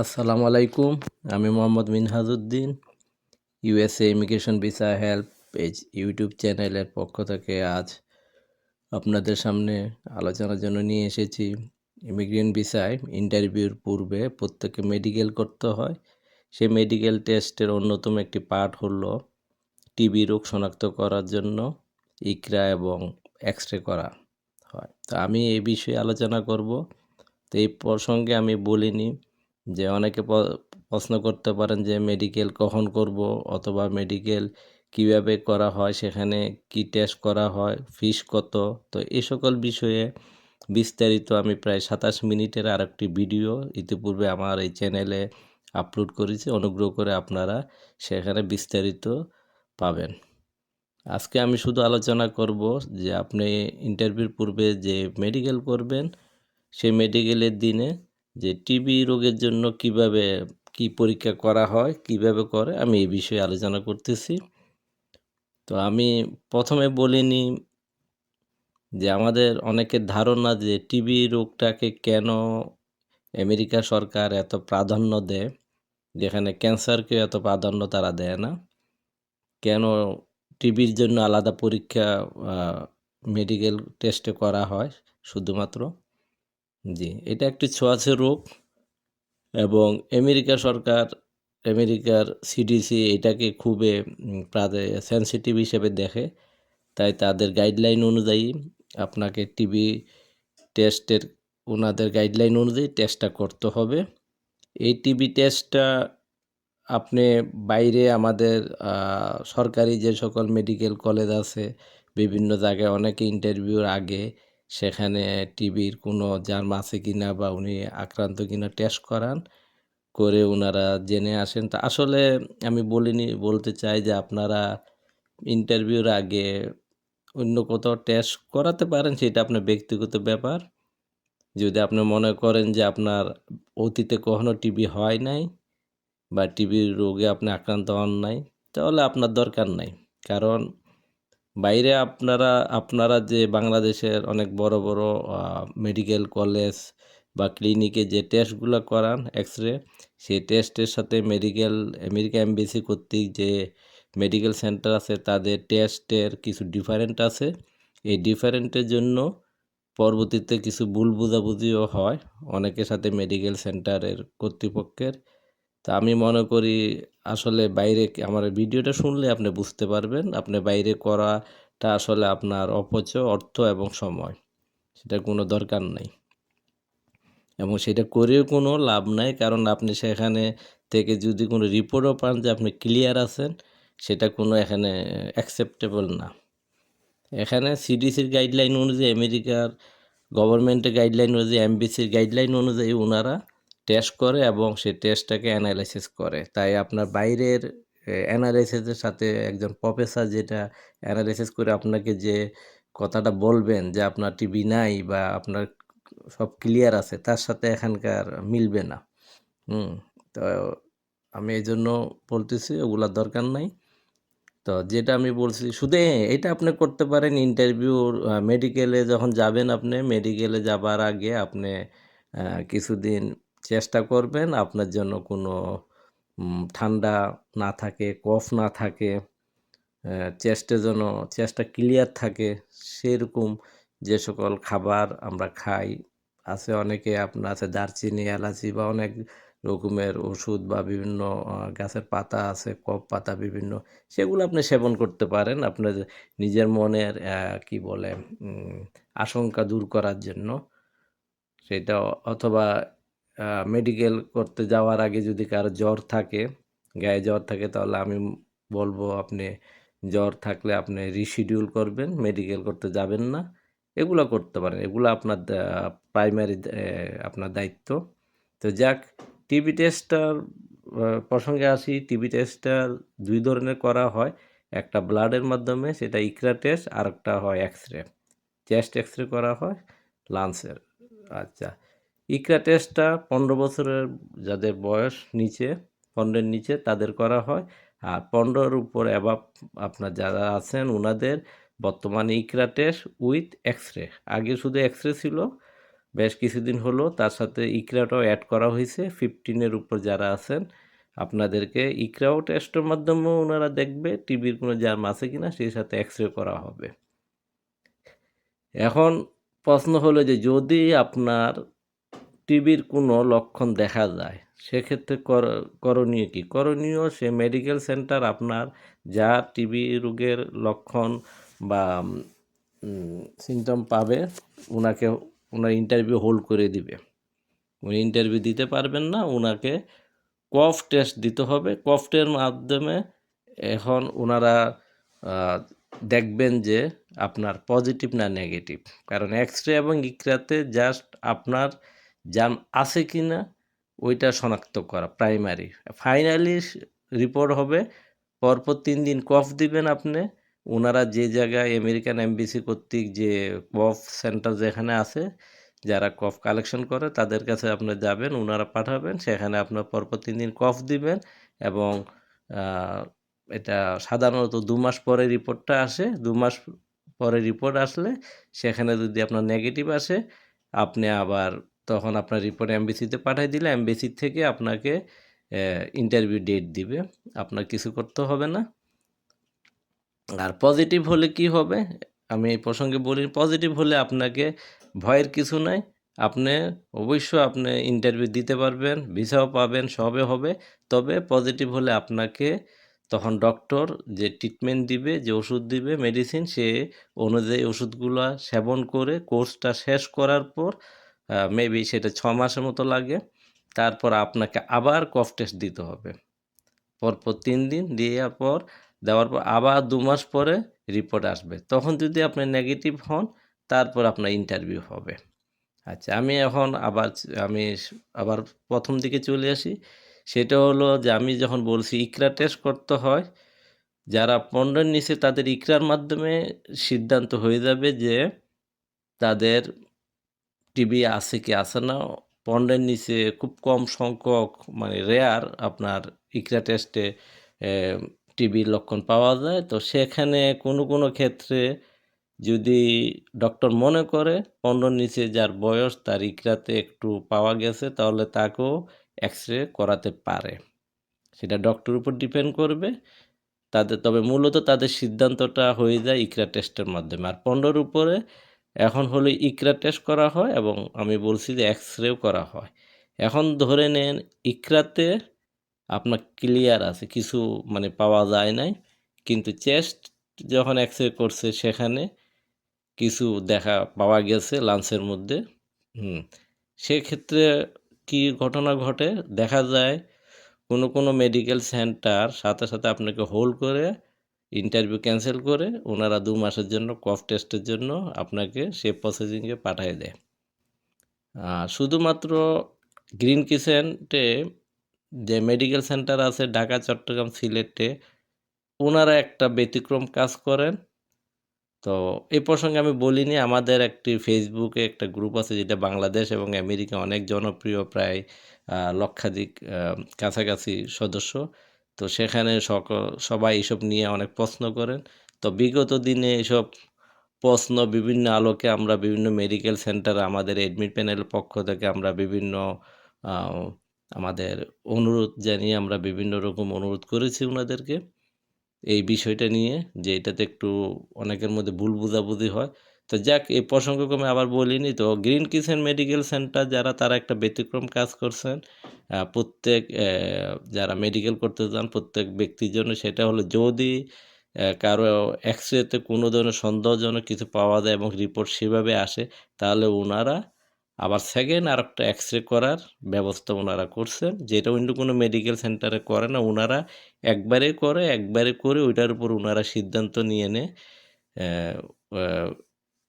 আসসালামু আলাইকুম। আমি Mohammad Minhajuddin. USA immigration visa help page YouTube চ্যানেলের পক্ষ থেকে আজ আপনাদের সামনে আলোচনার জন্য নিয়ে এসেছি। ইমিগ্রেশন ভিসায় ইন্টারভিউর পূর্বে প্রত্যেককে মেডিকেল করতে হয়। সেই মেডিকেল টেস্টের অন্যতম একটি পার্ট হলো টিবি রোগ শনাক্ত করার জন্য ইকরা এবং এক্স-রে করা হয়। তো আমি এই বিষয়ে আলোচনা করব। তো এই প্রসঙ্গে আমি বলিনি যে অনেকে প্রশ্ন করতে পারেন যে মেডিকেল কখন করব অথবা মেডিকেল কিভাবে করা হয়, সেখানে কি টেস্ট করা হয়, ফিস কত। তো এই সকল বিষয়ে বিস্তারিত আমি প্রায় 27 মিনিটের আরেকটি ভিডিও ইতিপূর্বে আমার এই চ্যানেলে আপলোড করেছি। অনুগ্রহ করে আপনারা সেখানে বিস্তারিত পাবেন। আজকে আমি শুধু আলোচনা করব যে আপনি ইন্টারভিউর পূর্বে যে মেডিকেল করবেন, সেই মেডিকেলের দিনে যে টিবি রোগের জন্য কিভাবে কি পরীক্ষা করা হয়, কিভাবে করে, আমি এই বিষয়ে আলোচনা করতেছি। তো আমি প্রথমে বলিনি যে আমাদের অনেকের ধারণা যে টিবি রোগটাকে কেন আমেরিকা সরকার এত প্রাধান্য দেয়, যেখানে ক্যান্সারকে এত প্রাধান্য তারা দেয় না। কেন টিবির জন্য আলাদা পরীক্ষা মেডিকেল টেস্টে করা হয় শুধুমাত্র। জি, এটা একটি ছোঁয়াচে রোগ এবং আমেরিকার সিডিসি এটাকে খুবই সেনসিটিভ হিসেবে দেখে। তাই তাদের গাইডলাইন অনুযায়ী আপনাকে টিবি টেস্টের ওনাদের গাইডলাইন অনুযায়ী টেস্টটা করতে হবে। এই টিবি টেস্টটা আপনি বাইরে আমাদের সরকারি যে সকল মেডিকেল কলেজ আছে, বিভিন্ন জায়গায় অনেকে ইন্টারভিউর আগে সেখানে টিবির কোনো জার্ম আছে কিনা বা উনি আক্রান্ত কিনা টেস্ট করান, করে ওনারা জেনে আসেন। তা আসলে আমি বলতে চাই যে আপনারা ইন্টারভিউর আগে অন্য কোথাও টেস্ট করাতে পারেন, সেটা আপনার ব্যক্তিগত ব্যাপার। যদি আপনি মনে করেন যে আপনার অতীতে কখনো টিবি হয় নাই বা টিবির রোগে আপনি আক্রান্ত হন নাই, তাহলে আপনার দরকার নাই। কারণ বাইরে আপনারা যে বাংলাদেশের অনেক বড় বড় মেডিকেল কলেজ বা ক্লিনিকে যে টেস্টগুলো করান এক্স-রে, সেই টেস্টের সাথে আমেরিকা এমবেসি কর্তৃক যে মেডিকেল সেন্টার আছে তাদের টেস্টের কিছু ডিফারেন্ট আছে। এই ডিফারেন্টের জন্য পরবর্তীতে কিছু ভুল বোঝাবুঝিও হয় অনেকের সাথে মেডিকেল সেন্টারের কর্তৃপক্ষের। তা আমি মনে করি আসলে বাইরে আমার ভিডিওটা শুনলে আপনি বুঝতে পারবেন, আপনি বাইরে করাটা আসলে আপনার অপচয় অর্থ এবং সময়, সেটার কোনো দরকার নেই এবং সেটা করেও কোনো লাভ নাই। কারণ আপনি সেখানে থেকে যদি কোনো রিপোর্টও পান যে আপনি ক্লিয়ার আছেন, সেটা কোনো এখানে অ্যাকসেপ্টেবল না। এখানে সিডিসির গাইডলাইন অনুযায়ী, আমেরিকার গভর্নমেন্টের গাইডলাইন অনুযায়ী, এমবিসির গাইডলাইন অনুযায়ী ওনারা টেস্ট করে এবং সেই টেস্টটাকে অ্যানালাইসিস করে। তাই আপনার বাইরের অ্যানালাইসিসের সাথে একজন প্রফেসর যেটা অ্যানালাইসিস করে আপনাকে যে কথাটা বলবেন যে আপনার টিবি নাই বা আপনার সব ক্লিয়ার আছে, তার সাথে এখানকার মিলবে না। তো আমি এই জন্য বলতেছি ওগুলার দরকার নাই। তো যেটা আমি বলছি শুধু এটা আপনি করতে পারেন ইন্টারভিউর মেডিকেলে যখন যাবেন, আপনি মেডিকেলে যাবার আগে আপনি কিছুদিন চেষ্টা করবেন আপনার জন্য কোনো ঠান্ডা না থাকে, কফ না থাকে, চেস্টটা ক্লিয়ার থাকে, সেরকম যে সকল খাবার আমরা খাই। আছে অনেকে আপনার আছে দারচিনি, এলাচি বা অনেক রকমের ওষুধ বা বিভিন্ন গাছের পাতা আছে, কফ পাতা বিভিন্ন, সেগুলো আপনি সেবন করতে পারেন আপনার নিজের মনের কি বলে আশঙ্কা দূর করার জন্য। সেটা অথবা মেডিকেল করতে যাওয়ার আগে যদি কারো জ্বর থাকে, গায়ে জ্বর থাকে, তাহলে আমি বলবো আপনি জ্বর থাকলে আপনি রিশিডিউল করবেন, মেডিকেল করতে যাবেন না। এগুলো করতে পারেন, এগুলো আপনার প্রাইমারি আপনার দায়িত্ব। তো যাক, টিবি টেস্টটার প্রসঙ্গে আসি। টিবি টেস্টটা দুই ধরনের করা হয়, একটা ব্লাডের মাধ্যমে, সেটা ইকরা টেস্ট, আর একটা হয় এক্স-রে, চেস্ট এক্স-রে করা হয় লাংসের। আচ্ছা, ইকরা টেস্টটা 15 বছরের যাদের বয়স নিচে, 15-এর নিচে তাদের করা হয়। আর 15-এর উপর অ্যাবাভ আপনার যারা আছেন ওনাদের বর্তমানে ইকরা টেস্ট উইথ এক্স-রে। আগে শুধু এক্স-রে ছিল, বেশ কিছুদিন হলো তার সাথে ইকরাটাও অ্যাড করা হয়েছে। 15-এর উপর যারা আছেন আপনাদেরকে ইকরাও টেস্টের মাধ্যমেও ওনারা দেখবে টিবির কোনো জার্ম আছে কিনা, সেই সাথে এক্স-রে করা হবে। এখন প্রশ্ন হলো যে যদি আপনার টিবির কোনো লক্ষণ দেখা যায় সেক্ষেত্রে করণীয় কি? করণীয় সে মেডিকেল সেন্টার আপনার যা টিবি রোগের লক্ষণ বা সিমটম পাবে ওনার ইন্টারভিউ হোল্ড করে দিবে। উনি ইন্টারভিউ দিতে পারবেন না, ওনাকে কফ টেস্ট দিতে হবে। কফটের মাধ্যমে এখন ওনারা দেখবেন যে আপনার পজিটিভ না নেগেটিভ, কারণ এক্স-রে এবং ইকরাতে জাস্ট আপনার জার্ম আছে কি না ওইটা শনাক্ত করা প্রাইমারি। ফাইনালি রিপোর্ট হবে পরপর 3 দিন কফ দিবেন আপনি। ওনারা যে জায়গায় আমেরিকান এমবিসি কর্তৃক যে কফ সেন্টার যেখানে আছে, যারা কফ কালেকশন করে তাদের কাছে আপনি যাবেন, ওনারা পাঠাবেন, সেখানে আপনার পরপর 3 দিন কফ দিবেন এবং এটা সাধারণত 2 মাস পরে রিপোর্টটা আসে। 2 মাস পরে রিপোর্ট আসলে সেখানে যদি আপনার নেগেটিভ আসে আপনি আবার তখন আপনার রিপোর্ট এমবিসিতে পাঠিয়ে দিলে এমবিসি থেকে আপনাকে ইন্টারভিউ ডেট দিবে, আপনার কিছু করতে হবে না। আর পজিটিভ হলে কি হবে আমি এই প্রসঙ্গে বলি, পজিটিভ হলে আপনাকে ভয়ের কিছু নাই, আপনি আপনি ইন্টারভিউ দিতে পারবেন, ভিসাও পাবেন, সবে হবে। তবে পজিটিভ হলে আপনাকে তখন ডক্টর যে ট্রিটমেন্ট দিবে, যে ওষুধ দিবে মেডিসিন, সে অনুযায়ী ওষুধগুলো সেবন করে কোর্সটা শেষ করার পর মেবি সেটা 6 মাসের মতো লাগে, তারপর আপনাকে আবার কফ টেস্ট দিতে হবে পরপর 3 দিন দেওয়ার পর আবার 2 মাস পরে রিপোর্ট আসবে। তখন যদি আপনি নেগেটিভ হন তারপর আপনার ইন্টারভিউ হবে। আচ্ছা, আমি আবার প্রথম দিকে চলে আসি। সেটা হলো যে আমি যখন বলছি ইকরা টেস্ট করতে হয়, যারা 15-এর নিচে তাদের ইকরার মাধ্যমে সিদ্ধান্ত হয়ে যাবে যে তাদের টিবি আছে কি আছে না। 15-এর নিচে খুব কম সংখ্যক মানে রেয়ার আপনার ইকরা টেস্টে টিবির লক্ষণ পাওয়া যায়। তো সেখানে কোনো ক্ষেত্রে যদি ডক্টর মনে করে 15-র নিচে যার বয়স তার ইকরাতে একটু পাওয়া গেছে তাহলে তাকেও এক্স-রে করাতে পারে। সেটা ডক্টর উপর ডিপেন্ড করবে। তবে মূলত তাদের সিদ্ধান্তটা হয়ে যায় ইকরা টেস্টের মাধ্যমে। আর 15-র উপরে এখন হলো ইকরা টেস্ট করা হয় এবং আমি বলছি যে এক্স-রেও করা হয়। এখন ধরে নেন ইকরাতে আপনার ক্লিয়ার আছে, কিছু মানে পাওয়া যায় নাই, কিন্তু চেস্ট যখন এক্স-রে করছে সেখানে কিছু পাওয়া গেছে লাঞ্চের মধ্যে। সেক্ষেত্রে কি ঘটনা ঘটে দেখা যায়, কোনো মেডিকেল সেন্টার সাথে আপনাকে হোল্ড করে ইন্টারভিউ ক্যান্সেল করে ওনারা 2 মাসের জন্য কফ টেস্টের জন্য আপনাকে সে প্রসেসিংয়ে পাঠিয়ে দেয়। শুধুমাত্র গ্রিন ক্রিসেন্টে যে মেডিকেল সেন্টার আছে ঢাকা, চট্টগ্রাম, সিলেটে, ওনারা একটা ব্যতিক্রম কাজ করেন। তো এই প্রসঙ্গে আমি বলিনি, আমাদের একটি ফেসবুকে একটা গ্রুপ আছে যেটা বাংলাদেশ এবং আমেরিকা অনেক জনপ্রিয়, প্রায় লক্ষাধিক কাছাকাছি সদস্য। তো সেখানে সবাই এসব নিয়ে অনেক প্রশ্ন করেন। তো বিগত দিনে এসব প্রশ্ন বিভিন্ন আলোকে আমরা বিভিন্ন মেডিকেল সেন্টারে আমাদের এডমিট প্যানেলের পক্ষ থেকে আমরা বিভিন্ন আমাদের অনুরোধ জানিয়ে আমরা বিভিন্ন রকম অনুরোধ করেছি ওনাদেরকে এই বিষয়টা নিয়ে, যে এটাতে একটু অনেকের মধ্যে ভুল বোঝাবুঝি হয়। তো যাক, এই প্রসঙ্গক্রমে আবার বলিনি। তো গ্রিন কিচেন মেডিকেল সেন্টার তারা একটা ব্যতিক্রম কাজ করছেন। প্রত্যেক যারা মেডিকেল করতে যান প্রত্যেক ব্যক্তির জন্য সেটা হলো, যদি কারো এক্স-রেতে কোনো ধরনের সন্দেহজনক কিছু পাওয়া যায় এবং রিপোর্ট সেভাবে আসে, তাহলে ওনারা আবার সেকেন্ড আরেকটা এক্স-রে করার ব্যবস্থা ওনারা করছেন, যেটা অন্য কোনো মেডিকেল সেন্টারে করে না। ওনারা একবারে করে ওইটার উপর ওনারা সিদ্ধান্ত নিয়ে নেয়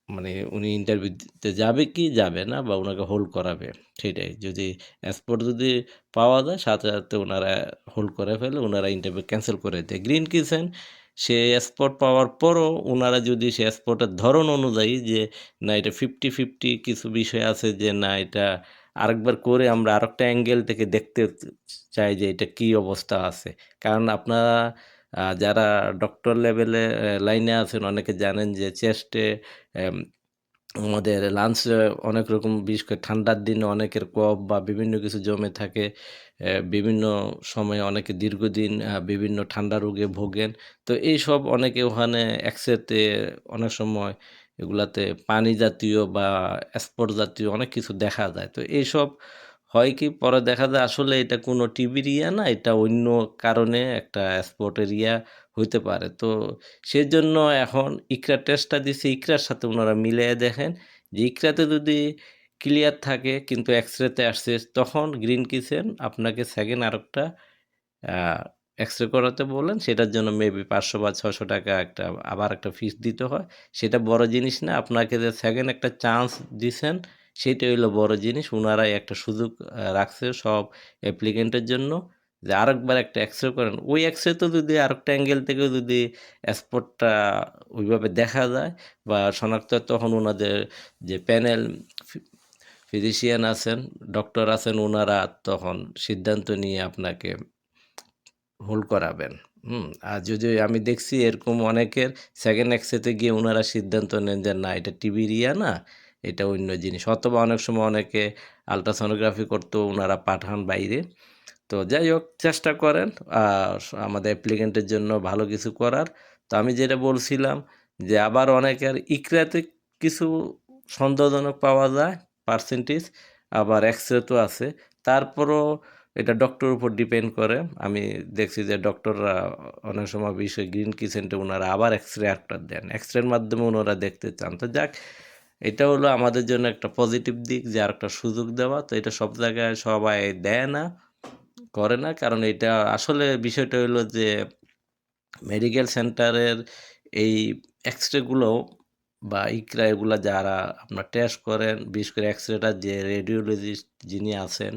মানে উনি ইন্টারভিউ দিতে যাবে কি যাবে না, বা ওনাকে হোল্ড করাবে সেটাই। যদি স্পট যদি পাওয়া যায় সাথে ওনারা হোল্ড করে ফেলে, ওনারা ইন্টারভিউ ক্যান্সেল করে দেয়। গ্রিন কিচেন সে স্পট পাওয়ার পরও ওনারা যদি সে স্পটের ধরন অনুযায়ী যে না এটা 50-50 কিছু বিষয় আছে, যে না এটা আরেকবার করে আমরা আরেকটা অ্যাঙ্গেল থেকে দেখতে চাই যে এটা কি অবস্থা আছে। কারণ আপনারা যারা ডক্টর লেভেলে লাইনে আছেন অনেকে জানেন যে চেস্টে আমাদের লাঞ্চে অনেক রকম বিশেষ করে ঠান্ডার দিনে অনেকের কফ বা বিভিন্ন কিছু জমে থাকে। বিভিন্ন সময়ে অনেকে দীর্ঘদিন বিভিন্ন ঠান্ডা রোগে ভোগেন। তো এইসব অনেকে ওখানে এক্স-রেতে অনেক সময় এগুলাতে পানি জাতীয় বা স্পট জাতীয় অনেক কিছু দেখা যায়। তো এইসব হয় কি পরে দেখা যায় আসলে এটা কোনো টিবির ইয়া না, এটা অন্য কারণে একটা স্পটের ইয়া হইতে পারে। তো সেজন্য এখন ইকরা টেস্টটা দিছে, ইকরার সাথে উনারা মিলাইয়া দেখেন যে ইকরাতে যদি ক্লিয়ার থাকে কিন্তু এক্স-রেতে আসছে, তখন গ্রিন কিচেন আপনাকে সেকেন্ড আরেকটা আ এক্স-রে করাতে বললেন, সেটার জন্য মেবি ৳৫০০ বা ৳৬০০ একটা আবার একটা ফিস দিতে হয়। সেটা বড় জিনিস না। আপনাকে যে সেকেন্ড একটা চান্স দিছেন, সেইটাই হইলো বড় জিনিস। উনারাই একটা সুযোগ রাখছে সব অ্যাপ্লিক্যান্টের জন্য যে আরেকবার একটা এক্স-রে করেন। ওই এক্স-রেতে যদি আরেকটা অ্যাঙ্গেল থেকেও যদি স্পটটা ওইভাবে দেখা যায় বা শনাক্ত হয়, তখন উনাদের যে প্যানেল ফি ফিজিশিয়ান আছেন, ডক্টর আছেন, উনারা তখন সিদ্ধান্ত নিয়ে আপনাকে হোল্ড করাবেন। আর যদি আমি দেখছি এরকম অনেকের সেকেন্ড এক্স-রেতে গিয়ে উনারা সিদ্ধান্ত নেন যে না এটা টিবির ইয়া না, এটা অন্য জিনিস। অথবা অনেক সময় অনেকে আল্ট্রাসনোগ্রাফি করতেও উনারা পাঠান বাইরে। তো যাই হোক চেষ্টা করেন আমাদের অ্যাপ্লিক্যান্টের জন্য ভালো কিছু করার। তো আমি যেটা বলছিলাম যে আবার অনেকের ইকরাতে কিছু সন্দেহজনক পাওয়া যায় পার্সেন্টেজ, আবার এক্স-রে আছে। তারপরও এটা ডক্টরের উপর ডিপেন্ড করে। আমি দেখছি যে ডক্টররা অনেক সময় বিশেষ গ্রিন কিচেনটা উনারা আবার এক্স-রে একটা দেন। এক্স-রের মাধ্যমে উনারা দেখতে চান। তো যাক, এটা হলো আমাদের জন্য একটা পজিটিভ দিক যে আরেকটা সুযোগ দেওয়া। তো এটা সব জায়গায় সবাই দেয় না, করে না। কারণ এটা আসলে বিষয়টা হইলো যে মেডিকেল সেন্টারের এই এক্স-রে গুলো বা ইকরা এগুলা যারা আপনার টেস্ট করেন, বিশেষ করে এক্স-রেটা যে রেডিওলজিস্ট যিনি আছেন,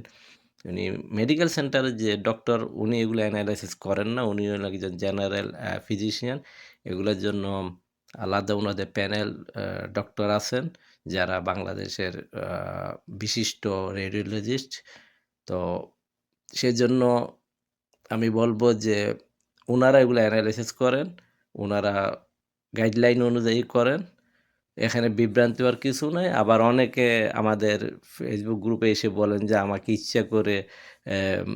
উনি মেডিকেল সেন্টারের যে ডক্টর, উনি এগুলো অ্যানালাইসিস করেন না। উনি হলেন একজন জেনারেল ফিজিশিয়ান। এগুলোর জন্য আলাদা উনাদের প্যানেল ডক্টর আছেন, যারা বাংলাদেশের বিশিষ্ট রেডিওলজিস্ট। তো সেজন্য আমি বলব যে উনারা এগুলো অ্যানালাইসিস করেন, উনারা গাইডলাইন অনুযায়ী করেন। এখানে বিভ্রান্তি হওয়ার কিছু নাই। আবার অনেকে আমাদের ফেসবুক গ্রুপে এসে বলেন যে আমাকে ইচ্ছা করে অ্যাম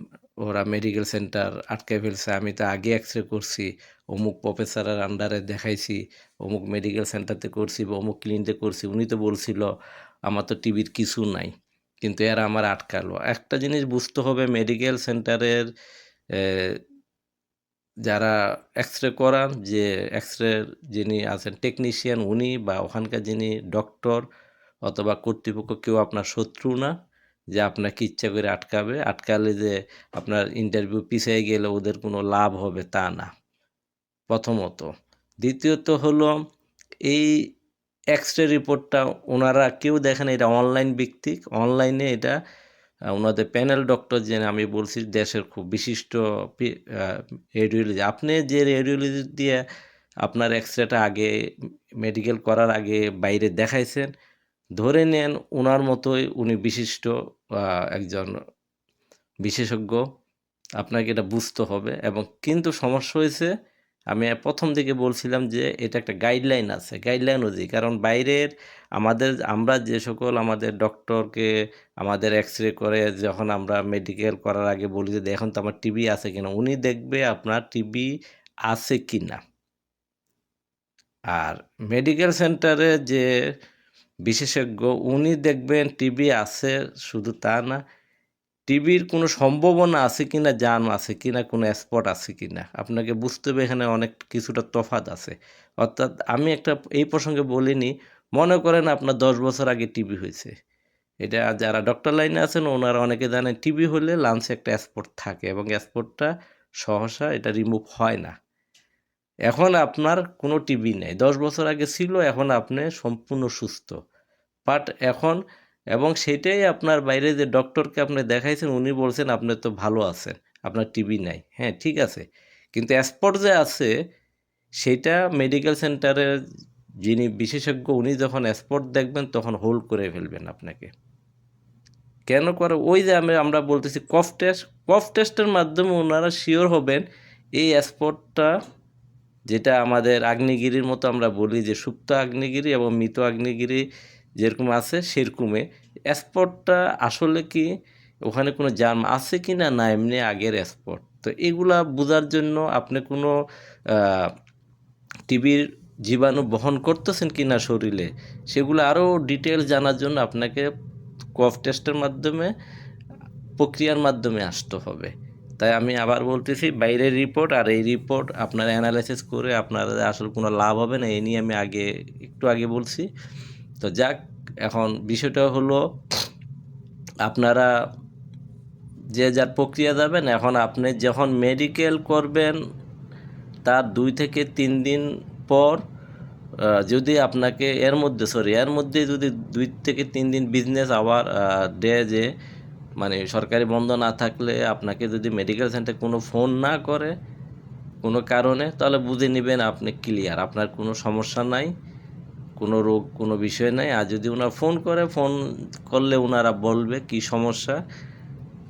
ওরা মেডিকেল সেন্টার আটকায় ফেলছে। আমি তো আগে এক্স-রে করছি, অমুক প্রফেসরের আন্ডারে দেখাইছি, অমুক মেডিকেল সেন্টারতে করছি বা অমুক ক্লিনিকে করছি। উনি তো বলছিল আমার তো টিবির কিছু নাই। কিন্তু এরা আমার আটকালো। একটা জিনিস বুঝতে হবে, মেডিকেল সেন্টারের অ্যা যারা এক্স-রে করান, যে এক্স-রের যিনি আছেন টেকনিশিয়ান, উনি বা ওখানকার যিনি ডক্টর অথবা কর্তৃপক্ষ কেউ আপনার শত্রু না যে আপনাকে ইচ্ছা করে আটকাবে। আটকালে যে আপনার ইন্টারভিউ পিছায়ে গেলে ওদের কোনো লাভ হবে তা না, প্রথমত। দ্বিতীয়ত হলো এই এক্স-রে রিপোর্টটা ওনারা কেউ দেখে না, এটা অনলাইন ভিত্তিক। অনলাইনে এটা ওনাদের প্যানেল ডক্টর যে আমি বলছি দেশের খুব বিশিষ্ট পি আ রেডিওলজি। আপনি যে রেডিওলজি দিয়ে আপনার এক্স-রেটা আগে মেডিকেল করার আগে বাইরে দেখাইছেন, ধরে নেন উনার মতোই উনি বিশিষ্ট আ একজন বিশেষজ্ঞ। আপনাকে এটা বুঝতে হবে এবং কিন্তু সমস্যা হয়েছে, আমি ১ম দিকে বলছিলাম যে এটা একটা গাইডলাইন আছে, গাইডলাইন অনুযায়ী। কারণ বাইরের আমরা যে সকল আমাদের ডক্টরকে আমাদের এক্স-রে করে যখন আমরা মেডিকেল করার আগে বলি যে, "দেখুন তো আমার টিবি আছে কিনা?" উনি দেখবে আপনার টিবি আছে কিনা। আর মেডিকেল সেন্টারে যে বিশেষজ্ঞ, উনি দেখবেন টিবি আছে, শুধু তা না, টিবির কোনো সম্ভাবনা আছে কিনা, জার্ম আছে কিনা, কোনো স্পট আছে কিনা। আপনাকে বুঝতে হবে এখানে অনেক কিছুটা তফাৎ আছে। অর্থাৎ আমি একটা এই প্রসঙ্গে বলিনি, মনে করেন আপনার ১০ বছর আগে টিবি হইছে। এটা যারা ডক্টর লাইনে আছেন ওনারা অনেকে জানেন টিবি হলে লাংসে একটা স্পট থাকে এবং স্পটটা সহসা এটা রিমুভ হয় না। এখন আপনার কোনো টিবি নেই। ১০ বছর আগে ছিল, এখন আপনি সম্পূর্ণ সুস্থ। বাট এখন এবং সেটাই আপনার বাইরে যে ডক্টরকে আপনি দেখাইছেন উনি বলছেন আপনি তো ভালো আছেন, আপনার টিবি নাই। হ্যাঁ, ঠিক আছে। কিন্তু স্পট যে আছে সেইটা মেডিকেল সেন্টারের যিনি বিশেষজ্ঞ উনি যখন স্পট দেখবেন তখন হোল্ড করে ফেলবেন আপনাকে। কেন করে? ওই যে আমরা বলতেছি কফ টেস্ট, কফ টেস্টের মাধ্যমে উনারা সিওর হবেন এই স্পটটা, যেটা আমাদের আগ্নেয়গিরির মতো আমরা বলি যে সুপ্ত আগ্নেয়গিরি এবং মৃত আগ্নেয়গিরি যেরকম আছে সেরকমই স্পটটা আসলে কি ওখানে কোনো জার্ম আছে কি না, না এমনি আগের স্পট। তো এগুলা বোঝার জন্য আপনি কোনো টিবির জীবাণু বহন করতেছেন কি না শরীরে, সেগুলো আরও ডিটেলস জানার জন্য আপনাকে কফ টেস্টের মাধ্যমে, প্রক্রিয়ার মাধ্যমে আসতে হবে। তাই আমি আবার বলতেছি, বাইরের রিপোর্ট আর এই রিপোর্ট আপনারা অ্যানালাইসিস করে আপনাদের আসলে কোনো লাভ হবে না, এই নিয়ে আমি একটু আগে বলছি। তো যাক, এখন বিষয়টা হলো আপনারা যে যার প্রক্রিয়া যাবেন। এখন আপনি যখন মেডিকেল করবেন তার 2 থেকে 3 দিন পর যদি আপনাকে এর মধ্যে যদি 2 থেকে 3 দিন বিজনেস আওয়ার যে মানে সরকারি বন্ধ না থাকলে আপনাকে যদি মেডিকেল সেন্টারে কোনো ফোন না করে কোনো কারণে, তাহলে বুঝে নেবেন আপনি ক্লিয়ার, আপনার কোনো সমস্যা নাই, কোনো রোগ কোনো বিষয় নাই। আর যদি ওনারা ফোন করলে ওনারা বলবে কি সমস্যা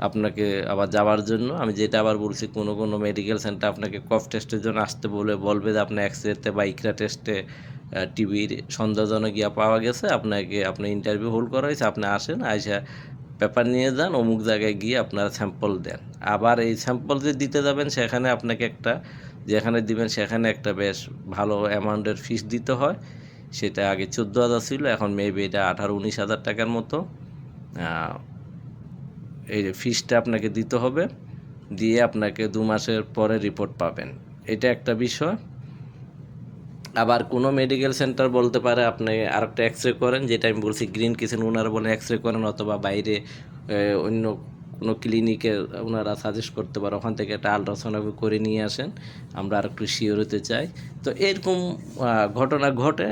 আপনাকে আবার যাওয়ার জন্য। আমি যেটা আবার বলছি, কোনো মেডিকেল সেন্টার আপনাকে কফ টেস্টের জন্য আসতে বলবে যে আপনার এক্সরেতে বা ইকরা টেস্টে টিবির সন্দেহজনক গিয়া পাওয়া গেছে, আপনার ইন্টারভিউ হোল্ড করা হয়েছে, আপনি আসেন, আইসা পেপার নিয়ে যান, অমুক জায়গায় গিয়ে আপনারা স্যাম্পল দেন। আবার এই স্যাম্পল যে দিতে যাবেন সেখানে আপনাকে যেখানে দিবেন সেখানে একটা বেশ ভালো অ্যামাউন্টের ফিস দিতে হয়। সেটা আগে 14,000 ছিল, এখন মেবি এটা 18-19,000 টাকার মতো এই ফিসটা আপনাকে দিতে হবে। দিয়ে আপনাকে 2 মাসের পরে রিপোর্ট পাবেন, এটা একটা বিষয়। আবার কোনো মেডিকেল সেন্টার বলতে পারে আপনি আরেকটা এক্সরে করেন, যেটা আমি বলছি গ্রিন কিচেন, ওনারা বলে এক্সরে করেন, অথবা বাইরে অন্য কোনো ক্লিনিকে ওনারা সাজেস্ট করতে পারে ওখান থেকে একটা আলট্রাসোনোগ্রাফি করে নিয়ে আসেন, আমরা আর একটু শিওর হতে চাই। তো এরকম ঘটনা ঘটে।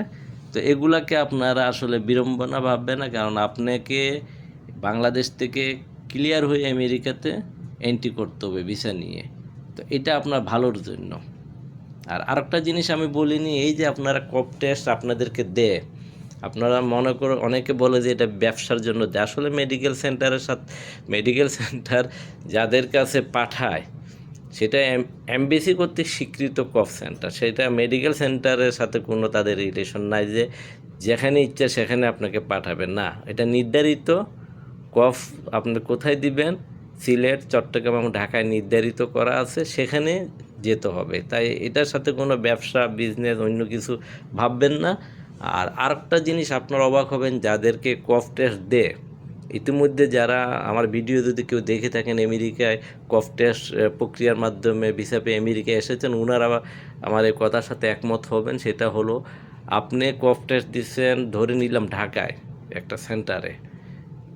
তো এগুলাকে আপনারা আসলে বিড়ম্বনা ভাববেন না, কারণ আপনাকে বাংলাদেশ থেকে ক্লিয়ার হয়ে আমেরিকাতে এন্ট্রি করতে হবে ভিসা নিয়ে। তো এটা আপনার ভালোর জন্য। আর আরেকটা জিনিস আমি বলিনি, এই যে আপনারা কফ টেস্ট আপনাদেরকে দেয়, আপনারা মনে করো অনেকে বলে যে এটা ব্যবসার জন্য দেয়। আসলে মেডিকেল সেন্টার যাদের কাছে পাঠায় সেটা এমবিসি কর্তৃক স্বীকৃত কফ সেন্টার, সেটা মেডিকেল সেন্টারের সাথে কোনো তাদের রিলেশন নাই যে যেখানে ইচ্ছা সেখানে আপনাকে পাঠাবে না। এটা নির্ধারিত কফ আপনি কোথায় দিবেন, সিলেট, চট্টগ্রাম এবং ঢাকায় নির্ধারিত করা আছে, সেখানে যেতে হবে। তাই এটার সাথে কোনো ব্যবসা বিজনেস অন্য কিছু ভাববেন না। আর আরেকটা জিনিস আপনারা অবাক হবেন, যাদেরকে কফ টেস্ট দেয়, ইতিমধ্যে যারা আমার ভিডিও যদি কেউ দেখে থাকেন আমেরিকায় কফ টেস্ট প্রক্রিয়ার মাধ্যমে ভিসা পেয়ে আমেরিকায় এসেছেন, ওনারা আমার এই কথার সাথে একমত হবেন। সেটা হলো, আপনি কফ টেস্ট দিচ্ছেন ধরে নিলাম ঢাকায় একটা সেন্টারে,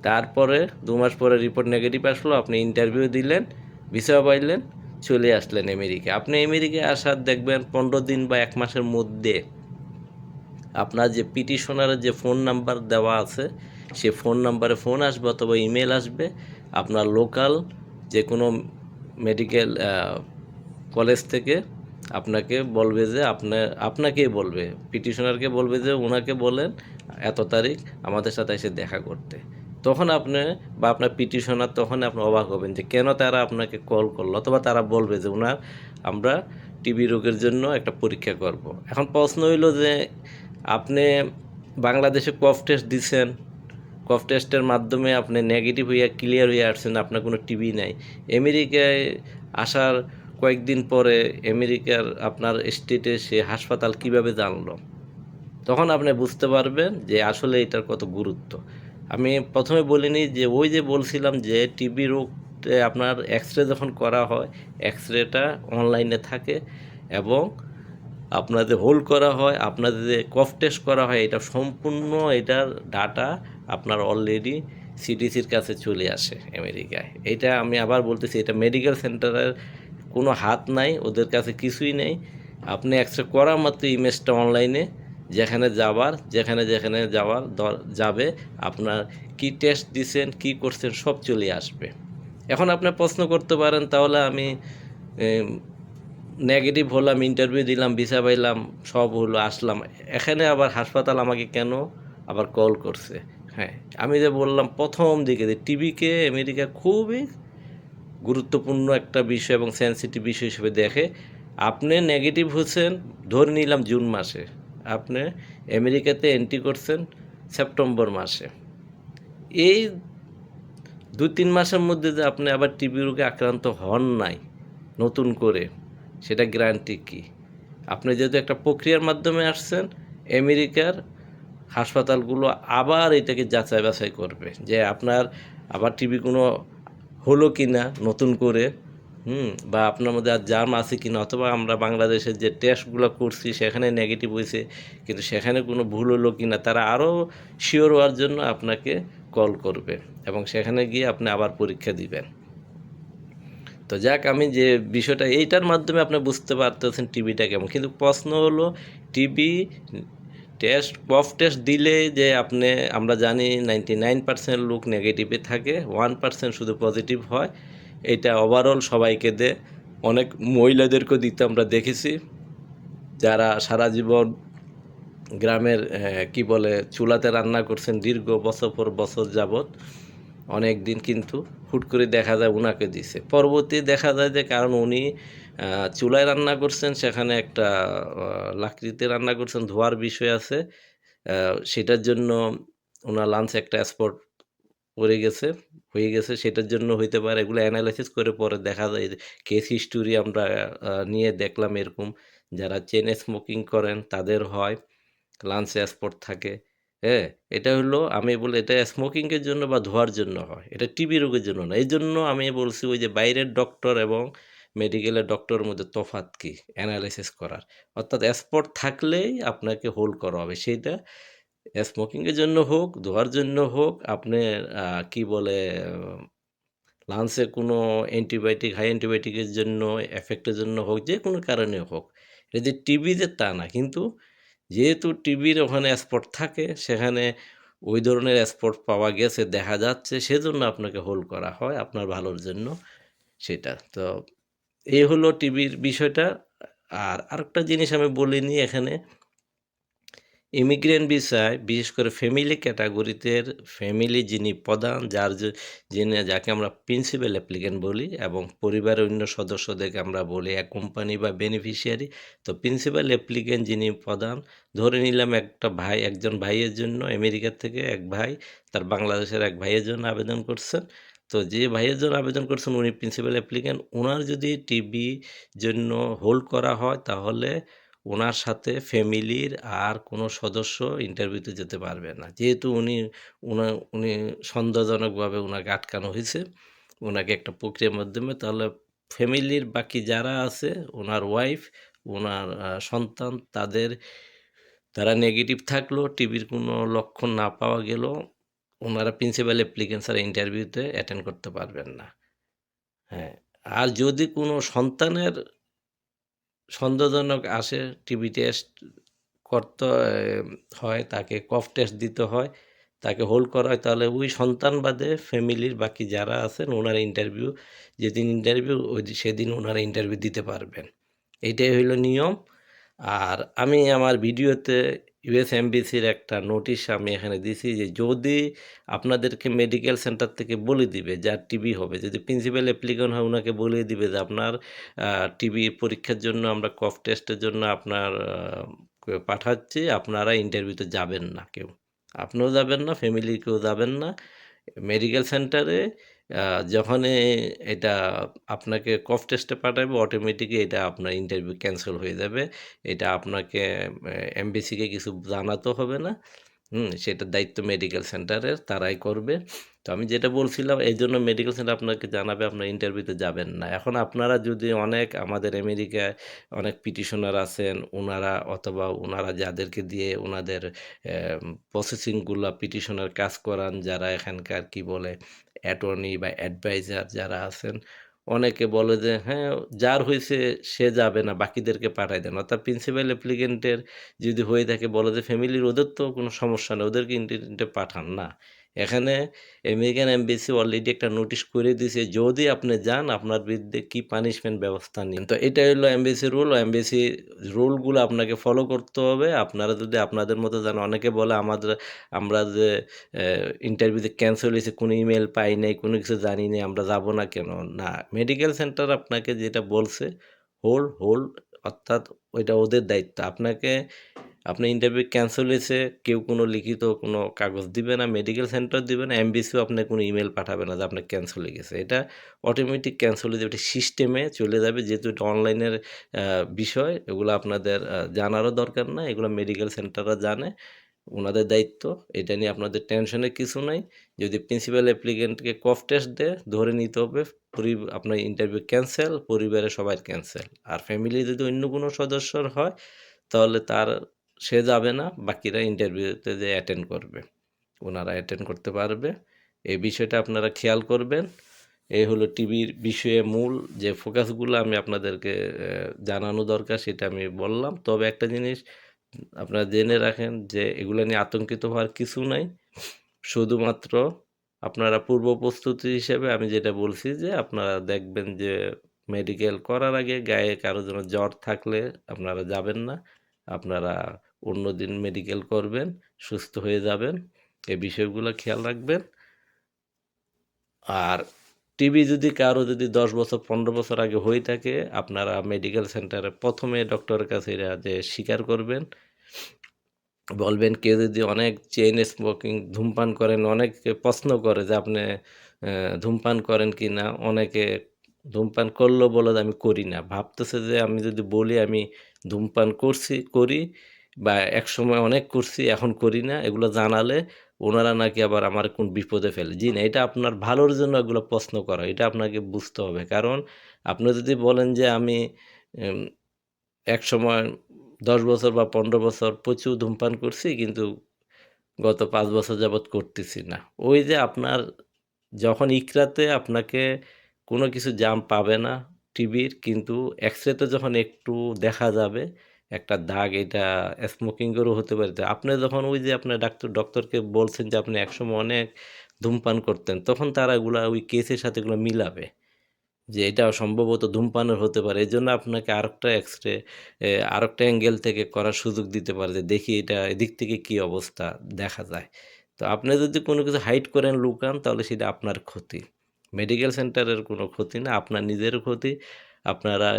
তারপরে 2 মাস পরে রিপোর্ট নেগেটিভ আসলো, আপনি ইন্টারভিউ দিলেন, ভিসা পাইলেন, চলে আসলেন আমেরিকা। আপনি আমেরিকায় আসার দেখবেন 15 দিন বা 1 মাসের মধ্যে আপনার যে পিটিশনারের যে ফোন নাম্বার দেওয়া আছে সে ফোন নাম্বারে ফোন আসবে অথবা ইমেল আসবে। আপনার লোকাল যে কোনো মেডিকেল কলেজ থেকে আপনাকে বলবে যে আপনাকেই বলবে, পিটিশনারকে বলবে যে ওনাকে বলেন এত তারিখ আমাদের সাথে এসে দেখা করতে। তখন আপনি বা আপনার পিটিশনার, তখন আপনি অবাক হবেন যে কেন তারা আপনাকে কল করলো, অথবা তারা বলবে যে আমরা টিবি রোগের জন্য একটা পরীক্ষা করব। এখন প্রশ্ন হইল যে আপনি বাংলাদেশে কফ টেস্ট দিচ্ছেন, কফ টেস্টের মাধ্যমে আপনি নেগেটিভ হইয়া ক্লিয়ার হয়ে আসছেন, আপনার কোনো টিবি নাই। আমেরিকায় আসার কয়েকদিন পরে আমেরিকার আপনার স্টেটে সে হাসপাতাল কিভাবে জানলো, তখন আপনি বুঝতে পারবেন যে আসলে এটার কত গুরুত্ব। আমি প্রথমে বলিনি যে ওই যে বলছিলাম যে টিবি রোগ আপনার এক্সরে যখন করা হয়, এক্সরেটা অনলাইনে থাকে এবং আপনাদের হোল্ড করা হয়, আপনাদের যে কফ টেস্ট করা হয়, এটা সম্পূর্ণ এটার ডাটা আপনার অলরেডি সিডিসির কাছে চলে আসে আমেরিকায়। এটা আমি আবার বলতেছি, এটা মেডিকেল সেন্টারের কোনো হাত নাই, ওদের কাছে কিছুই নেই। আপনি এক্সরে করা মাত্র ইমেজটা অনলাইনে যেখানে যাবে, আপনার কি টেস্ট দিছেন, কি করছেন, সব চলে আসবে। এখন আপনি প্রশ্ন করতে পারেন, তাহলে আমি নেগেটিভ হলাম, ইন্টারভিউ দিলাম, ভিসা পাইলাম, সব হলো, আসলাম, এখানে আবার হাসপাতাল আমাকে কেন আবার কল করছে? হ্যাঁ, আমি যে বললাম প্রথম দিকে যে টিবিকে আমেরিকা খুবই গুরুত্বপূর্ণ একটা বিষয় এবং সেন্সিটিভ বিষয় হিসেবে দেখে। আপনি নেগেটিভ হচ্ছেন ধরে নিলাম জুন মাসে, আপনি আমেরিকাতে এন্ট্রি করছেন সেপ্টেম্বর মাসে। এই 2-3 মাসের মধ্যে যে আপনি আবার টিবি রোগে আক্রান্ত হন নাই নতুন করে, সেটা গ্যারান্টি কি? আপনি যেহেতু একটা প্রক্রিয়ার মাধ্যমে আসছেন, আমেরিকার হাসপাতালগুলো আবার এটাকে যাচাই বাছাই করবে যে আপনার আবার টিবি কোনো হলো কি না নতুন করে, বা আপনার মধ্যে আর জার্ম আছে কি না, অথবা আমরা বাংলাদেশের যে টেস্টগুলো করছি সেখানে নেগেটিভ হয়েছে কিন্তু সেখানে কোনো ভুল হলো কি না, তারা আরও শিওর হওয়ার জন্য আপনাকে কল করবে এবং সেখানে গিয়ে আপনি আবার পরীক্ষা দিবেন। তো যাক, আমি যে বিষয়টা এইটার মাধ্যমে আপনি বুঝতে পারতেছেন টিবিটা কেমন, কিন্তু প্রশ্ন হলো টিবি টেস্ট কফ টেস্ট দিলে যে আপনি, আমরা জানি 99% লোক নেগেটিভে থাকে, 1% শুধু পজিটিভ হয়। এটা ওভারঅল সবাইকে দেয়, অনেক মহিলাদেরকেও দিতে আমরা দেখেছি যারা সারা জীবন গ্রামের কি বলে চুলাতে রান্না করছেন দীর্ঘ বছর পর বছর যাবৎ অনেক দিন, কিন্তু হুট করে দেখা যায় উনাকে দিছে। পরবর্তী দেখা যায় যে কারণ উনি চুলায় রান্না করছেন, সেখানে একটা লাকড়িতে রান্না করছেন, ধোয়ার বিষয় আছে, সেটার জন্য ওনার লাঞ্চে একটা স্পট পড়ে গেছে, হয়ে গেছে, সেটার জন্য হইতে পারে। এগুলো অ্যানালাইসিস করে পরে দেখা যায় যে কেস হিস্টোরি আমরা নিয়ে দেখলাম এরকম যারা চেন স্মোকিং করেন তাদের হয়, লাঞ্চে স্পট থাকে। হ্যাঁ, এটা হলো, আমি বলি এটা স্মোকিংয়ের জন্য বা ধোঁয়ার জন্য হয়, এটা টিবি রোগের জন্য না। এই জন্য আমি বলছি ওই যে বাইরের ডক্টর এবং মেডিকেলের ডক্টরের মধ্যে তফাৎ কি অ্যানালাইসিস করার, অর্থাৎ স্পট থাকলেই আপনাকে হোল্ড করা হবে, সেইটা স্মোকিংয়ের জন্য হোক, ধোঁয়ার জন্য হোক, আপনি কি বলে লাঞ্চে কোনো অ্যান্টিবায়োটিক, হাই অ্যান্টিবায়োটিকের জন্য, এফেক্টের জন্য হোক, যে কোনো কারণে হোক, এটা যে টিবি যে তা না, কিন্তু যেহেতু টিবির ওখানে স্পট থাকে, সেখানে ওই ধরনের স্পট পাওয়া গেছে, দেখা যাচ্ছে, সেজন্য আপনাকে হোল্ড করা হয় আপনার ভালোর জন্য, সেটা তো এই হলো টিবির বিষয়টা। আর আরেকটা জিনিস আমি বলিনি এখানে, ইমিগ্রেন্ট ভিসায় বিশেষ করে ফ্যামিলি ক্যাটাগরিতে, ফ্যামিলি যিনি প্রধান, যিনি, যাকে আমরা প্রিন্সিপাল অ্যাপ্লিকেন্ট বলি, এবং পরিবারের অন্য সদস্যদেরকে আমরা বলি এক কোম্পানি বা বেনিফিশিয়ারি। তো প্রিন্সিপাল অ্যাপ্লিকেন্ট যিনি প্রধান, ধরে নিলাম একটা ভাই, একজন ভাইয়ের জন্য আমেরিকা থেকে এক ভাই তার বাংলাদেশের এক ভাইয়ের জন্য আবেদন করছেন। তো যে ভাইয়ের জন্য আবেদন করছেন উনি প্রিন্সিপাল অ্যাপ্লিকেন্ট, ওনার যদি টিবি জন্য হোল্ড করা হয় তাহলে ওনার সাথে ফ্যামিলির আর কোনো সদস্য ইন্টারভিউতে যেতে পারবে না, যেহেতু উনি সন্দেহজনকভাবে ওনাকে আটকানো হয়েছে, ওনাকে একটা প্রক্রিয়ার মাধ্যমে। তাহলে ফ্যামিলির বাকি যারা আছে, ওনার ওয়াইফ, ওনার সন্তান, তারা নেগেটিভ থাকলেও, টিবির কোনো লক্ষণ না পাওয়া গেলেও, ওনারা প্রিন্সিপাল অ্যাপ্লিকেন্ট ছাড়া ইন্টারভিউতে অ্যাটেন্ড করতে পারবেন না। হ্যাঁ, আর যদি কোনো সন্তানের সন্দেহজনক আসে, টিবি টেস্ট করতে হয়, তাকে কফ টেস্ট দিতে হয়, তাকে হোল্ড করা হয়, তাহলে ওই সন্তান বাদে ফ্যামিলির বাকি যারা আছেন ওনারা ইন্টারভিউ, যেদিন ইন্টারভিউ সেদিন ওনারা ইন্টারভিউ দিতে পারবেন। এইটাই হইল নিয়ম। আর আমি আমার ভিডিওতে ইউএস এমবিসির একটা নোটিশ আমি এখানে দিছি যে যদি আপনাদেরকে মেডিকেল সেন্টার থেকে বলে দিবে যার টিবি হবে, যদি প্রিন্সিপাল অ্যাপ্লিকেন্ট হয় ওনাকে বলে দিবে যে আপনার টিবি পরীক্ষার জন্য আমরা কফ টেস্টের জন্য আপনার পাঠাচ্ছি, আপনারা ইন্টারভিউতে যাবেন না, কেউ, আপনিও যাবেন না, ফ্যামিলির কেউ যাবেন না। মেডিকেল সেন্টারে যখনই এটা আপনাকে কফ টেস্টে পাঠাবে, অটোমেটিকই এটা আপনার ইন্টারভিউ ক্যান্সেল হয়ে যাবে। এটা আপনাকে এমবিসিকে কিছু জানাতেও হবে না। সেটার দায়িত্ব মেডিকেল সেন্টারের, তারাই করবে। তো আমি যেটা বলছিলাম, এই জন্য মেডিকেল সেন্টার আপনাকে জানাবে, আপনার ইন্টারভিউতে যাবেন না। এখন আপনারা যদি অনেক, আমাদের আমেরিকায় অনেক পিটিশনার আছেন, ওনারা, অথবা ওনারা যাদেরকে দিয়ে ওনাদের প্রসেসিংগুলো পিটিশনের কাজ করান, যারা এখানকার কি বলে অ্যাটর্নি বা অ্যাডভাইজার যারা আছেন, অনেকে বলে যে হ্যাঁ, যার হয়েছে সে যাবে না, বাকিদেরকে পাঠায় দেন। অর্থাৎ প্রিন্সিপাল অ্যাপ্লিকেন্টের যদি হয়ে থাকে, বলে যে ফ্যামিলির, ওদের তো কোনো সমস্যা নেই, ওদেরকে ইন্টারভিউতে পাঠান না। এখানে আমেরিকান এমবাসি অলরেডি একটা নোটিশ করে দিয়েছে, যদি আপনি যান আপনার বিরুদ্ধে কি পানিশমেন্ট ব্যবস্থা নিন। তো এটা হলো এমবাসি রুল, এমবাসি রুলগুলো আপনাকে ফলো করতে হবে। আপনারা যদি আপনাদের মতো যান, অনেকে বলে আমরা যে ইন্টারভিউতে ক্যান্সেল হয়েছে, কোনো ইমেল পাই নাই, কোনো কিছু জানি না, আমরা যাব না কেন? না, মেডিকেল সেন্টার আপনাকে যেটা বলছে হোল্ড, অর্থাৎ ওইটা ওদের দায়িত্ব। আপনাকে আপনার ইন্টারভিউ ক্যান্সেল হয়েছে, কেউ কোনো লিখিত কোনো কাগজ দিবে না, মেডিকেল সেন্টার দিবে না, এমবিসিও আপনার কোনো ইমেল পাঠাবে না যে আপনার ক্যান্সেল হয়ে গেছে। এটা অটোমেটিক ক্যান্সেল হয়ে যাবে, এটা সিস্টেমে চলে যাবে। যেহেতু এটা অনলাইনের বিষয়, এগুলো আপনাদের জানারও দরকার না, এগুলো মেডিকেল সেন্টাররা জানে, ওনাদের দায়িত্ব। এটা নিয়ে আপনাদের টেনশনের কিছু নাই। যদি প্রিন্সিপাল অ্যাপ্লিকেন্টকে কফ টেস্ট দেয়, ধরে নিতে হবে আপনার ইন্টারভিউ ক্যান্সেল, পরিবারের সবাই ক্যান্সেল। আর ফ্যামিলি যদি অন্য কোনো সদস্যর হয়, তাহলে সে যাবে না, বাকিরা ইন্টারভিউতে যে অ্যাটেন্ড করবে, ওনারা অ্যাটেন্ড করতে পারবে। এই বিষয়টা আপনারা খেয়াল করবেন। এই হলো টিভির বিষয়ে মূল যে ফোকাসগুলো আমি আপনাদেরকে জানানো দরকার, সেটা আমি বললাম। তবে একটা জিনিস আপনারা জেনে রাখেন যে এগুলো নিয়ে আতঙ্কিত হওয়ার কিছু নাই। শুধুমাত্র আপনারা পূর্ব প্রস্তুতি হিসেবে আমি যেটা বলছি যে আপনারা দেখবেন যে মেডিকেল করার আগে গায়ে কারো যেন জ্বর থাকলে আপনারা যাবেন না। আপনারা অন্যদিন মেডিকেল করবেন, সুস্থ হয়ে যাবেন। এই বিষয়গুলো খেয়াল রাখবেন। আর টিবি যদি কারো 10 বছর 15 বছর আগে হয়ে থাকে, আপনারা মেডিকেল সেন্টারে প্রথমে ডক্টরের কাছে এরা যে স্বীকার করবেন, বলবেন। কেউ যদি অনেক চেইন স্মোকিং ধূমপান করেন, অনেকে প্রশ্ন করে যে আপনি ধূমপান করেন কি না? অনেকে ধূমপান করলেও বলে যে আমি করি না। ভাবতেছে যে আমি যদি বলি আমি ধূমপান করি বা একসময় অনেক করছি, এখন করি না, এগুলো জানালে ওনারা নাকি আবার আমার কোন বিপদে ফেলে। জি না, এটা আপনার ভালোর জন্য এগুলো প্রশ্ন করা। এটা আপনাকে বুঝতে হবে। কারণ আপনি যদি বলেন যে আমি এম একসময় ১০ বছর বা ১৫ বছর প্রচুর ধূমপান করছি, কিন্তু গত ৫ বছর যাবৎ করতেছি না। ওই যে আপনার যখন ইকরাতে আপনাকে কোনো কিছু জাম পাবে না টিবির, কিন্তু এক্স-রেতে যখন একটু দেখা যাবে একটা দাগ, এটা স্মোকিংয়েরও হতে পারে। তো আপনি যখন ওই যে আপনার ডক্টরকে বলছেন যে আপনি একসময় অনেক ধূমপান করতেন, তখন তারা এগুলা ওই কেসের সাথে এগুলো মিলাবে। যে এটা সম্ভবত ধূমপানের হতে পারে। এজন্য আপনাকে আরেকটা এক্স-রে আরেকটা অ্যাঙ্গেল থেকে করার সুযোগ দিতে পারে যে দেখি এটা এদিক থেকে কি অবস্থা দেখা যায়। তো আপনি যদি কোনো কিছু হাইড করেন, লুকান, তাহলে সেটা আপনার ক্ষতি। মেডিকেল সেন্টারের কোনো ক্ষতি না, আপনার নিজেরও ক্ষতি। আপনারা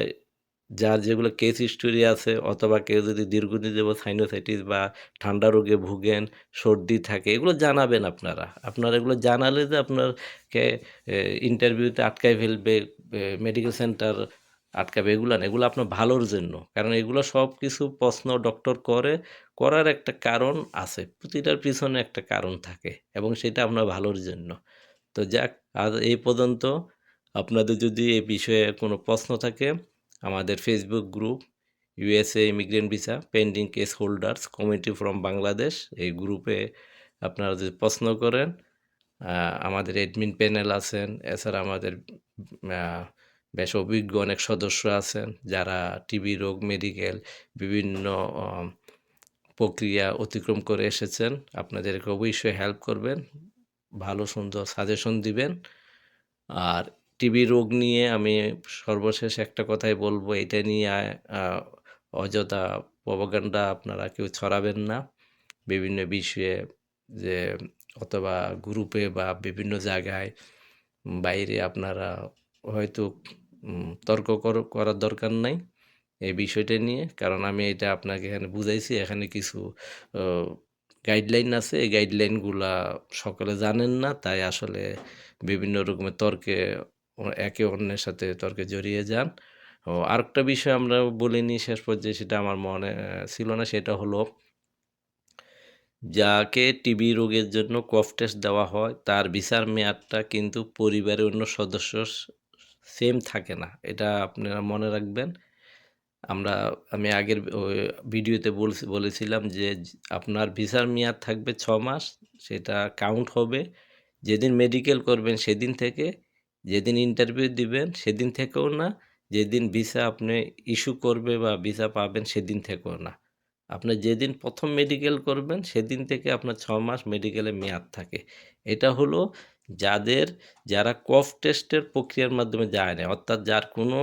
যার যেগুলো কেস হিস্টোরি আছে, অথবা কেউ যদি দীর্ঘদিন যাবৎ সাইনোসাইটিস বা ঠান্ডা রোগে ভুগেন, সর্দি থাকে, এগুলো জানাবেন আপনারা। আপনারা এগুলো জানালে যে আপনাকে ইন্টারভিউতে আটকায় ফেলবে, মেডিকেল সেন্টার আটকাবে, এগুলো না, এগুলো আপনার ভালোর জন্য। কারণ এগুলো সব কিছু প্রশ্ন ডক্টর করার একটা কারণ আছে। প্রতিটার পিছনে একটা কারণ থাকে এবং সেটা আপনার ভালোর জন্য। তো যাক, আজ এই পর্যন্ত। আপনাদের যদি এ বিষয়ে কোনো প্রশ্ন থাকে, আমাদের Facebook group USA immigrant visa pending case holders community from Bangladesh, এই গ্রুপে আপনারা যদি প্রশ্ন করেন, আমাদের অ্যাডমিন প্যানেল আছেন। এছাড়া আমাদের বেশ অভিজ্ঞ অনেক সদস্য আছেন যারা টিবি রোগ, মেডিকেল বিভিন্ন প্রক্রিয়া অতিক্রম করে এসেছেন। আপনাদেরকে অবশ্যই হেল্প করবেন, ভালো সুন্দর সাজেশন দিবেন। আর টিবি রোগ নিয়ে আমি সর্বশেষ একটা কথাই বলবো, এটা নিয়ে অযথা প্রপাগান্ডা আপনারা কেউ ছড়াবেন না বিভিন্ন বিষয়ে, যে অথবা গ্রুপে বা বিভিন্ন জায়গায় বাইরে আপনারা হয়তো তর্ক করার দরকার নাই এই বিষয়টা নিয়ে। কারণ আমি এটা আপনাকে এখানে বুঝাইছি, এখানে কিছু গাইডলাইন আছে, এই গাইডলাইনগুলা সকলে জানেন না, তাই আসলে বিভিন্ন রকমের তর্কে একে অন্যের সাথে তর্কে জড়িয়ে যান। আরেকটা বিষয় আমরা বলিনি শেষ পর্যায়ে, সেটা আমার মনে ছিল না, সেটা হলো যাকে টিবি রোগের জন্য কফ টেস্ট দেওয়া হয়, তার ভিসার মেয়াদটা কিন্তু পরিবারের অন্য সদস্য সেম থাকে না। এটা আপনারা মনে রাখবেন। আমি আগের ভিডিওতে বলেছিলাম যে আপনার ভিসার মেয়াদ থাকবে 6 মাস। সেটা কাউন্ট হবে যেদিন মেডিকেল করবেন সেদিন থেকে, যেদিন ইন্টারভিউ দিবেন সেদিন থেকেও না, যেদিন ভিসা আপনি ইস্যু করবে বা ভিসা পাবেন সেদিন থেকেও না। আপনি যেদিন প্রথম মেডিকেল করবেন সেদিন থেকে আপনার 6 মাস মেডিকেলের মেয়াদ থাকে। এটা হলো যারা কফ টেস্টের প্রক্রিয়ার মাধ্যমে যায় না, অর্থাৎ যার কোনো,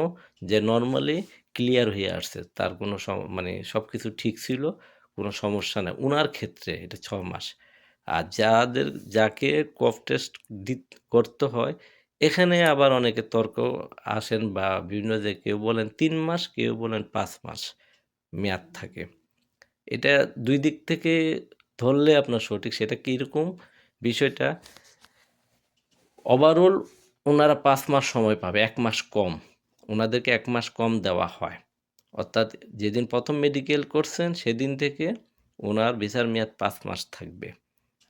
যে নরমালি ক্লিয়ার হয়ে আসছে, তার কোনো মানে সব কিছু ঠিক ছিল, কোনো সমস্যা নেই, উনার ক্ষেত্রে এটা 6 মাস। আর যাকে কফ টেস্ট করতে হয়, এখানে আবার অনেকে তর্ক আসেন বা বিভিন্ন যে কেউ বলেন 3 মাস, কেউ বলেন 5 মাস মেয়াদ থাকে। এটা ২ দিক থেকে ধরলে আপনার সঠিক। সেটা কিরকম বিষয়টা? ওভারঅল ওনারা ৫ মাস সময় পাবে, ১ মাস কম। ওনাদেরকে ১ মাস কম দেওয়া হয়। অর্থাৎ যেদিন ১ম মেডিকেল করছেন সেদিন থেকে ওনার ভিসার মেয়াদ ৫ মাস থাকবে।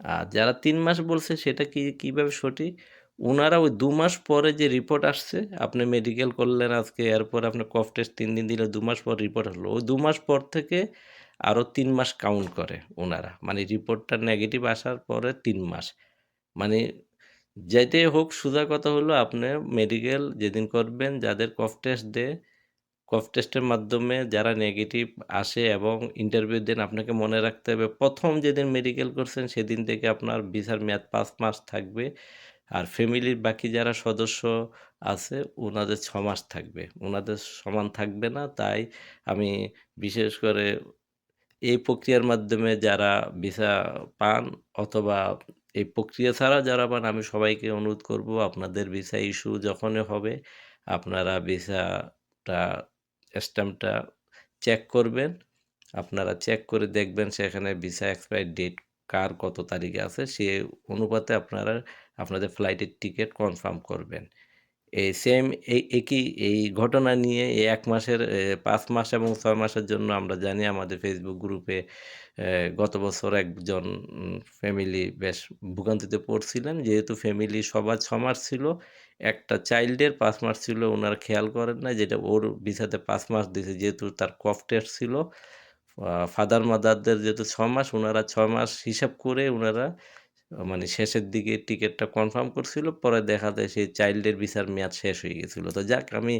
আর যারা ৩ মাস বলছে সেটা কিভাবে সঠিক? উনারা ওই ২ মাস পরে যে রিপোর্ট আসছে, আপনি মেডিকেল করলেন আজকে, এরপর আপনার কফ টেস্ট ৩ দিন দিলে ২ মাস পর রিপোর্ট আসলো। ওই ২ মাস পর থেকে আরও ৩ মাস কাউন্ট করে উনারা। মানে রিপোর্টটা নেগেটিভ আসার পরে ৩ মাস। মানে যেটাই হোক, সোজা কথা হলো আপনি মেডিকেল যেদিন করবেন, যাদের কফ টেস্ট দেয়, কফ টেস্টের মাধ্যমে যারা নেগেটিভ আসে এবং ইন্টারভিউ দেন, আপনাকে মনে রাখতে হবে ১ম যেদিন মেডিকেল করছেন সেদিন থেকে আপনার ভিসার মেয়াদ ৫ মাস থাকবে। আর ফ্যামিলির বাকি যারা সদস্য আছে উনাদের ৬ মাস থাকবে। উনাদের সমান থাকবে না। তাই আমি বিশেষ করে এই প্রক্রিয়ার মাধ্যমে যারা ভিসা পান অথবা এই প্রক্রিয়া ছাড়া যারা পান, আমি সবাইকে অনুরোধ করব আপনাদের ভিসা ইস্যু যখনই হবে আপনারা ভিসাটা স্ট্যাম্পটা চেক করবেন। আপনারা চেক করে দেখবেন সেখানে ভিসা এক্সপায়ারি ডেট কার কত তারিখে আছে, সে অনুপাতে আপনারা আপনাদের ফ্লাইটের টিকিট কনফার্ম করবেন। এই সেম একই এই ঘটনা নিয়ে এই ১ মাসের ৫ মাস এবং ৬ মাসের জন্য আমরা জানি আমাদের ফেসবুক গ্রুপে গত বছর একজন ফ্যামিলি বেশ ভোগান্তিতে পড়ছিলেন। যেহেতু ফ্যামিলি সবার ৬ মাস ছিল, একটা চাইল্ডের ৫ মাস ছিল, উনারা খেয়াল করেন নাই যেটা ওর ভিসাতে ৫ মাস দিছে যেহেতু তার কফ টেস্ট ছিল। ফাদার মাদারদের যেহেতু ৬ মাস, উনারা ৬ মাস হিসাব করে উনারা মানে শেষের দিকে টিকেটটা কনফার্ম করছিল। পরে দেখা যায় সেই চাইল্ডের ভিসার মেয়াদ শেষ হয়ে গেছিল। তো যাক, আমি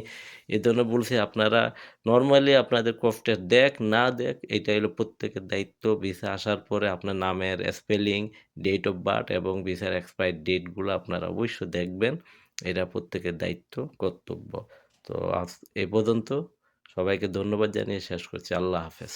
এজন্য বলছি আপনারা নরমালি আপনাদের কফটা দেখ না দেখ এটা হলো প্রত্যেকের দায়িত্ব। ভিসা আসার পরে আপনার নামের স্পেলিং, ডেট অফ বার্থ এবং ভিসার এক্সপায়ার ডেটগুলো আপনারা অবশ্যই দেখবেন। এটা প্রত্যেকের দায়িত্ব, কর্তব্য। তো আজ এ পর্যন্ত। সবাইকে ধন্যবাদ জানিয়ে শেষ করছি। আল্লাহ হাফেজ।